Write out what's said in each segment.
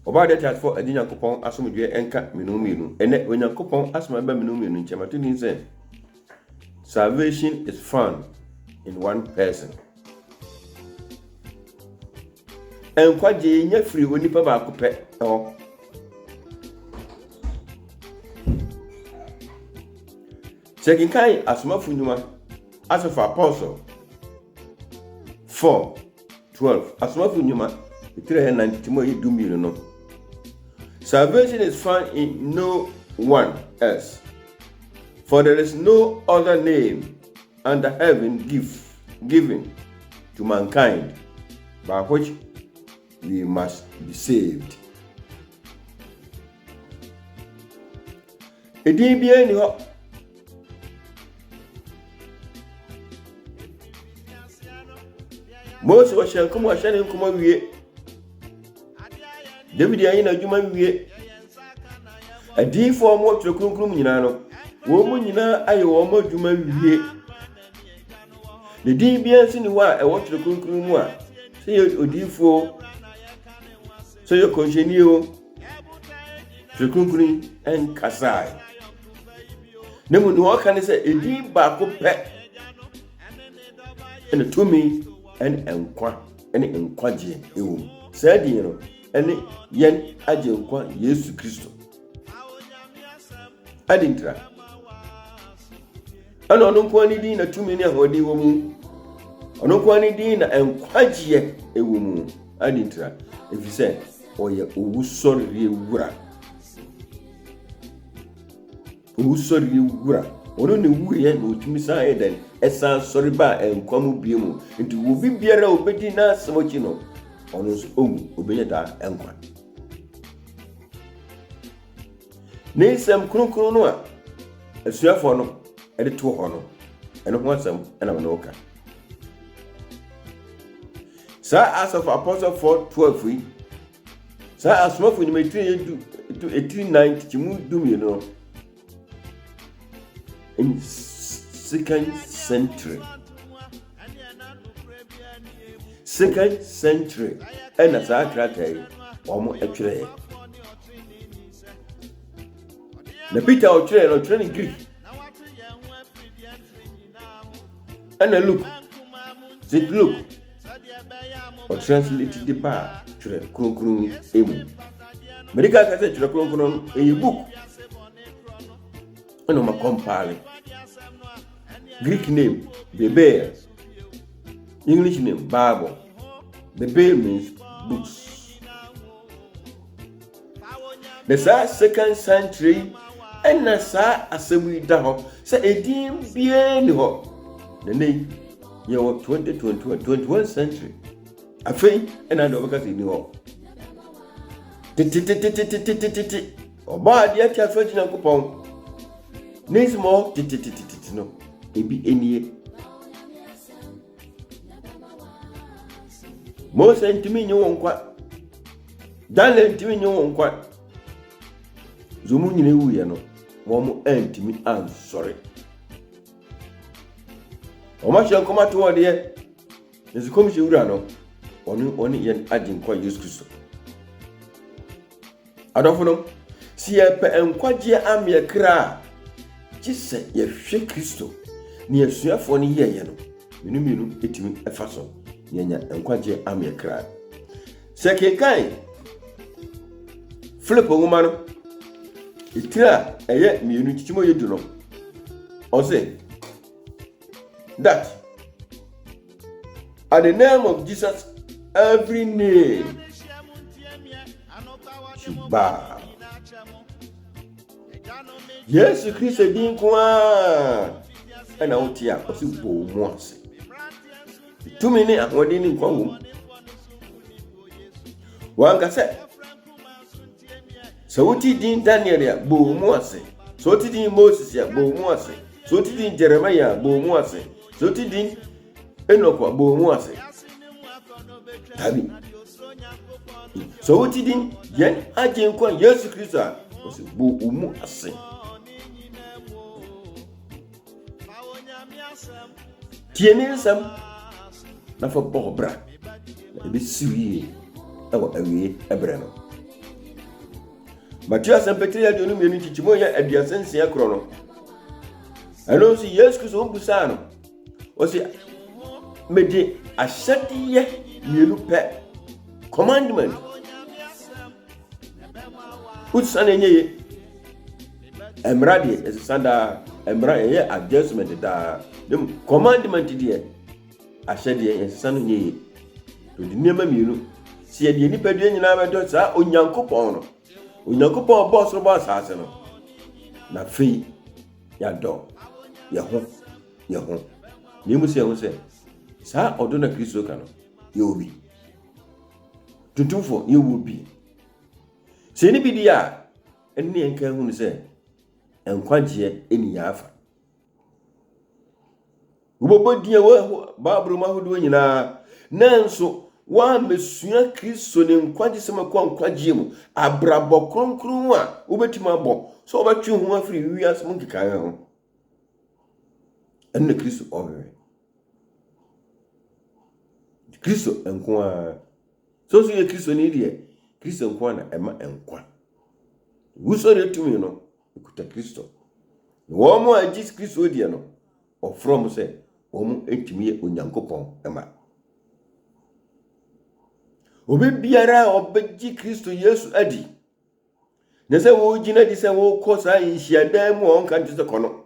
Oba de chat for adi Nyankopon asomdwe enka menu ene Onyankopon asoma ba menu nchema to din say salvation is found in one person. Enkwaje nya free onipa ba ko pe ho. Second kai asoma funyuma as of apostle 4:12 asoma funyuma 390 mo yidumiro no. Salvation is found in no one else, for there is no other name under heaven given to mankind by which we must be saved. Edin bia ni ho. Moses was shankum wa shanin kuma wiye. David ayi na adwuma wiye. Adi for mo twekrunkrum nyina no. Wo mu nyina ayi wo mo adwuma wiye. Ne din bia nsi ni wa e wo twekrunkrum mu a. Se ye odifo. Se ye konjenio. Twekrunkrum en kasai. Ne mu no ka ne se edi ba ko pe. Ene tumi en enkwa ene enkwaje ewo. Sa di no ene yen agye nkwa Yesu Kristo. Adintra. Ana ono nkwa ni din na tumi ne ahodi wo mu. Ono nkwa ni din na enkwaje ewo mu. Adintra. Efise oye owusori ewura. Owusori ewura. Ono ne wuye na otumi sa eden. Esa sori ba enkwa mu biemu. Nti wo bibiara obedi na asemochi no. Ono so obenya da enkwa. Ne sem kronkron no a asuafo no e de to ho no eno ho asem na no ka. Sa as of apostle 4:12 sa asomafo ni metri edu 89 timu dumi no in 2nd century ena sa kratai omo etwere. Na Peter otwere ni Greek. Ana Luke. O translate the bar twere kronkron emu. Medical ka se twere kronkron e book. Ono ma compile. Greek name Bebe. English name Bible. Bebe means books. The 2nd century and na sa assembly da ho say edin bia ni ho. The name ye 21st century. Afei ena do baka si ni ho. Titi. Oba dia ti afa jina kopon. Nismo titi no. Ebi enie. Mose ntimi nyo wonkwa. Daniel ntimi nyo wonkwa. Zumu nyine wuye no. Wo mu ntimi ansori. O ma hye nkoma to wode ye. Yesu komhye wura no. Oni yen aginkwa Yesu Kristo. Adofo no. Si ye pe enkwagye amye kra. Gise ye hwe Kristo. Ni asuafo ni ye no. Minu etimi efaso. Yenya enkwagye amye kra. Sekekai. Philip Onguma no. Itira eye mienu chichimo yedu no. Ose that at the name of Jesus every knee should bow. Yesu Kristo din kwa ana otia osi bo mu ase. Tumi ni ahodi ni kwa wo. Wanga se so wuti din Daniel ya bo mu ase. So wuti din Moses ya bo mu ase. So wuti din Jeremiah bo mu ase. So wuti din Enoch bo mu ase. Tabi. So wuti din yen ajen kwa Yesu Kristo osi bo mu ase. Tieni nsam na fo bo bra. Na be siwi e wo awie ebre no. Matthew asempetri ya donu mienu chichimo ya aduasensia kro no eno si Yesu Kristo mbusa no o si mede ahyadiye mienu pe commandment utsane nyeye emrade esanda emra ye adjustment da dem commandment die ahyadiye esano nyeye to di nema mienu si ye di nipa die nyina be do sa onyankopon no onyankopon boss ro boss ase no na fi ya do ya ho ni mu se ho se sa odo na Kristo ka no ye obi tutumfo ye obi se ni bi dia eni enka hu ni se enkwagye eni ya afa ubobo die wo babru mahudu nyina nanso wa mesua Kristo ne nkwagye sema kwa nkwagye mu abrabo kronkron a ubetima bo so obetwe hu afiri wiase mu nkeka ho enne Kristo owe Kristo enkwa so ye Kristo ni die Kristo enkwa na ema enkwa wuso ne tumi no ikuta Kristo wo mo agis Kristo die no ofrom se wo mo etimi ye onyankopon ema obi biara obeji Kristo Yesu adi ne se wo gina di se wo kosa nhyiadan mu on kan tse kono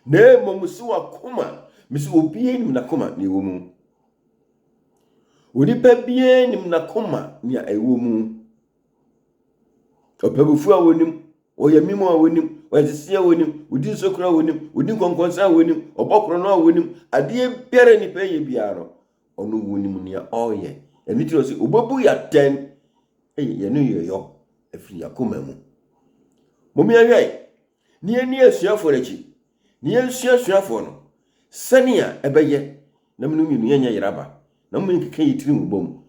ne momusi wa koma misi obi enim na koma ne wo mu onipa bie enim na koma ne ewo mu opebufu a wonim oyamimo a wonim oyesese a wonim udi sokura wonim udi konkonsa a wonim obokro no a wonim ade biara ni pe ye biara ono wonim ne oye enitiro se obobu ya 10 ye no yo afiri akoma mu momi ahwai ni ani asuafo rechi ni asuafo no sania ebeye na menu mienu yenya yeraba na mo nkeka yitiri mu bom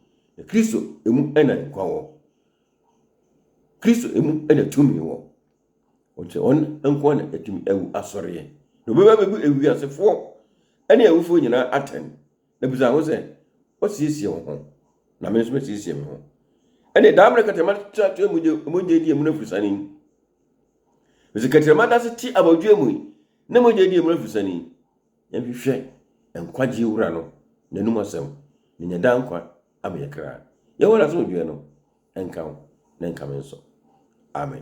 Kristo emu ena nkwa wo Kristo emu ena tumi wo onche on nkwa na etumi ewu asore no beba bebu ewu asefo ene ewufo nyina aten na buza ho se o siesie ho na me nso siesie me ho ene da amre katema tatu emuje di emu na fusani bese katema da se ti abadwe mu na moje di emu na fusani ya hwehwe enkwagye wura no nanum asem ne nyada nkwa amekra ye wona so dwe no enka ho na enka me nso amen.